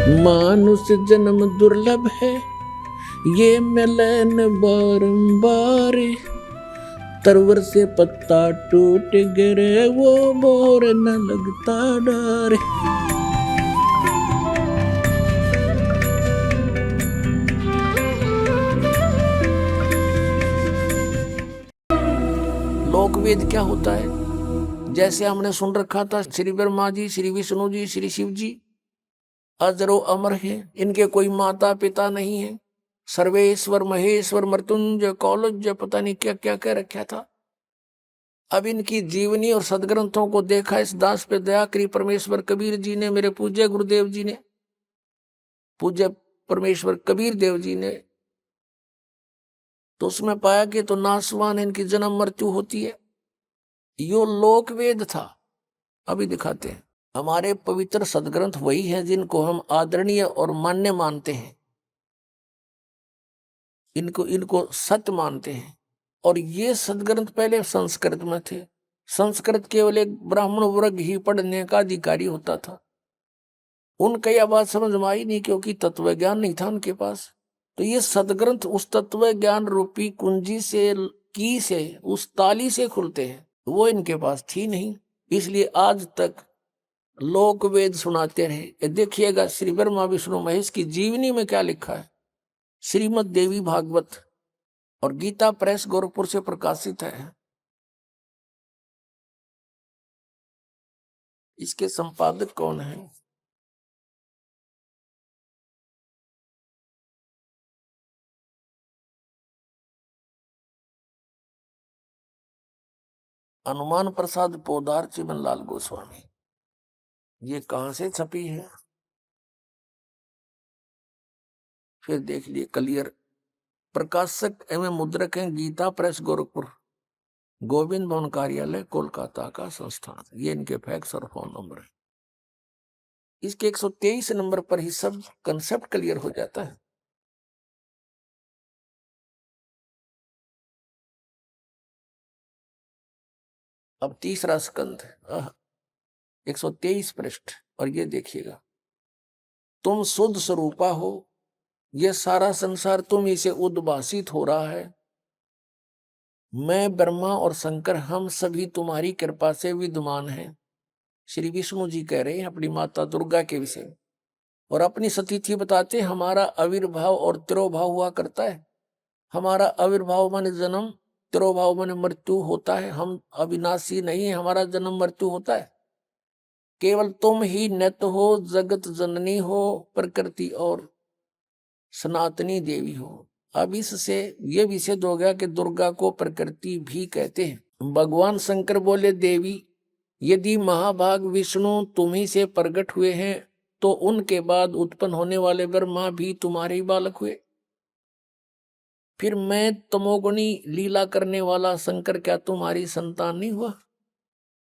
मानुष जन्म दुर्लभ है, ये मिलन बारंबार। तरवर से पत्ता टूट गिरे, वो मोर न लगता डर। लोकवेद क्या होता है? जैसे हमने सुन रखा था, श्री ब्रह्मा जी, श्री विष्णु जी, श्री शिव जी अजरो अमर हैं, इनके कोई माता पिता नहीं है। सर्वेश्वर महेश्वर मृत्युंजय कौलज्य, पता नहीं क्या क्या कह रखा था। अब इनकी जीवनी और सदग्रंथों को देखा, इस दास पे दया करी परमेश्वर कबीर जी ने, मेरे पूज्य गुरुदेव जी ने, पूज्य परमेश्वर कबीर देव जी ने। तो उसमें पाया कि तो नासवान इनकी जन्म मृत्यु होती है। यो लोकवेद था। अभी दिखाते हैं। हमारे पवित्र सदग्रंथ वही हैं जिनको हम आदरणीय और मान्य मानते हैं, इनको इनको सत्य मानते हैं। और ये सदग्रंथ पहले संस्कृत में थे। संस्कृत केवल एक ब्राह्मण वर्ग ही पढ़ने का अधिकारी होता था। उनका यह बात समझ में आई नहीं, क्योंकि तत्व ज्ञान नहीं था उनके पास। तो ये सदग्रंथ उस तत्व ज्ञान रूपी कुंजी से, की से, उस ताली से खुलते हैं, वो इनके पास थी नहीं। इसलिए आज तक लोक वेद सुनाते रहे। ये देखिएगा श्री ब्रह्मा विष्णु महेश की जीवनी में क्या लिखा है। श्रीमद देवी भागवत और गीता प्रेस गोरखपुर से प्रकाशित है। इसके संपादक कौन है? हनुमान प्रसाद पोदार चिमन लाल गोस्वामी। ये कहां से छपी है? फिर देख लिए क्लियर। प्रकाशक एवं मुद्रक हैं गीता प्रेस गोरखपुर, गोविंद भवन कार्यालय कोलकाता का संस्थान। ये इनके फैक्स और फोन नंबर है। इसके 123 नंबर पर ही सब कंसेप्ट क्लियर हो जाता है। अब तीसरा स्कंद 123 पृष्ठ, और ये देखिएगा। तुम शुद्ध स्वरूपा हो, ये सारा संसार तुम ही से उद्भासित हो रहा है। मैं ब्रह्मा और शंकर हम सभी तुम्हारी कृपा से विद्यमान हैं। श्री विष्णु जी कह रहे हैं अपनी माता दुर्गा के विषय में, और अपनी सतीथि बताते हमारा आविर्भाव और तिरोभाव हुआ करता है। हमारा आविर्भाव माने जन्म, तिरोभाव माने मृत्यु होता है। हम अविनाशी नहीं है, हमारा जन्म मृत्यु होता है। केवल तुम ही नित्य हो, जगत जननी हो, प्रकृति और सनातनी देवी हो। अब इससे ये भी सिद्ध हो गया कि दुर्गा को प्रकृति भी कहते हैं। भगवान शंकर बोले, देवी यदि महाभाग विष्णु तुम्ही से प्रकट हुए हैं, तो उनके बाद उत्पन्न होने वाले ब्रह्मा भी तुम्हारे ही बालक हुए। फिर मैं तमोगुणी लीला करने वाला शंकर क्या तुम्हारी संतान नहीं हुआ?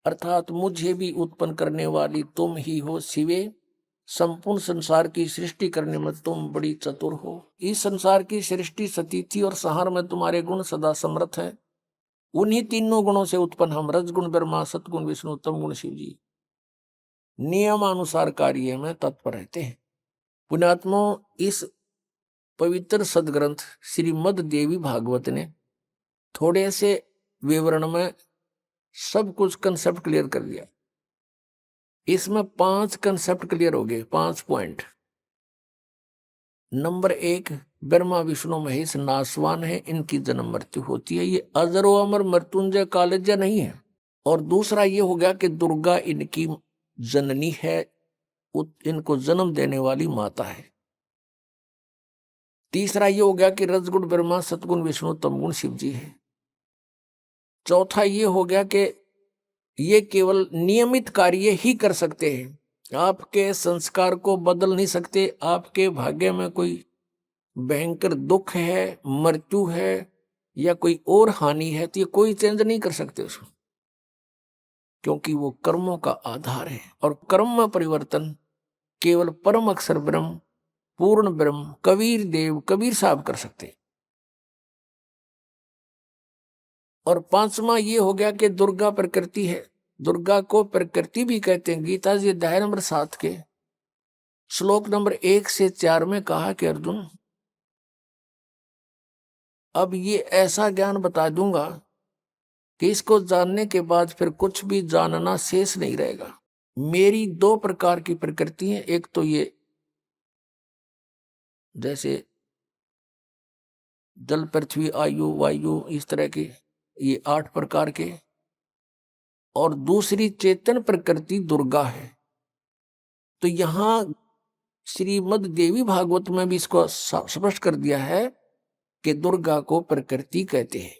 अर्थात मुझे भी उत्पन्न करने वाली तुम ही हो शिवे। संपूर्ण संसार की सृष्टि करने में तुम बड़ी चतुर हो। इस संसार की सृष्टि सतीथि और संहार में तुम्हारे गुण सदा समर्थ है। उन्हीं तीनों गुणों से उत्पन्न हम रजगुण ब्रह्मा, सतगुण विष्णु, तम गुण शिव जी नियमानुसार कार्य में तत्पर रहते हैं। पुण्यात्मा, इस पवित्र सदग्रंथ श्रीमद देवी भागवत ने थोड़े से विवरण में सब कुछ कंसेप्ट क्लियर कर दिया। इसमें 5 कंसेप्ट क्लियर हो गए, 5 पॉइंट। नंबर 1, ब्रह्मा विष्णु महेश नासवान है, इनकी जन्म मृत्यु होती है, ये अजरो अमर मृत्युंजय कालज्य नहीं है। और दूसरा ये हो गया कि दुर्गा इनकी जननी है, इनको जन्म देने वाली माता है। तीसरा ये हो गया कि रजगुण ब्रह्मा, सतगुण विष्णु, तमगुण शिव जी है। चौथा ये हो गया कि ये केवल नियमित कार्य ही कर सकते हैं, आपके संस्कार को बदल नहीं सकते। आपके भाग्य में कोई भयंकर दुख है, मृत्यु है या कोई और हानि है, तो ये कोई चेंज नहीं कर सकते उसको, क्योंकि वो कर्मों का आधार है। और कर्म में परिवर्तन केवल परम अक्षर ब्रह्म, पूर्ण ब्रह्म कबीर देव, कबीर साहब कर सकते। और पांचवा ये हो गया कि दुर्गा प्रकृति है। दुर्गा को प्रकृति भी कहते हैं। गीता जी अध्याय नंबर 7 के श्लोक नंबर 1 से 4 में कहा कि अर्जुन, अब ये ऐसा ज्ञान बता दूंगा कि इसको जानने के बाद फिर कुछ भी जानना शेष नहीं रहेगा। मेरी दो प्रकार की प्रकृति है, एक तो ये जैसे जल पृथ्वी आयु वायु इस तरह के, ये 8 प्रकार के, और दूसरी चेतन प्रकृति दुर्गा है। तो यहां श्रीमद् देवी भागवत में भी इसको स्पष्ट कर दिया है कि दुर्गा को प्रकृति कहते हैं।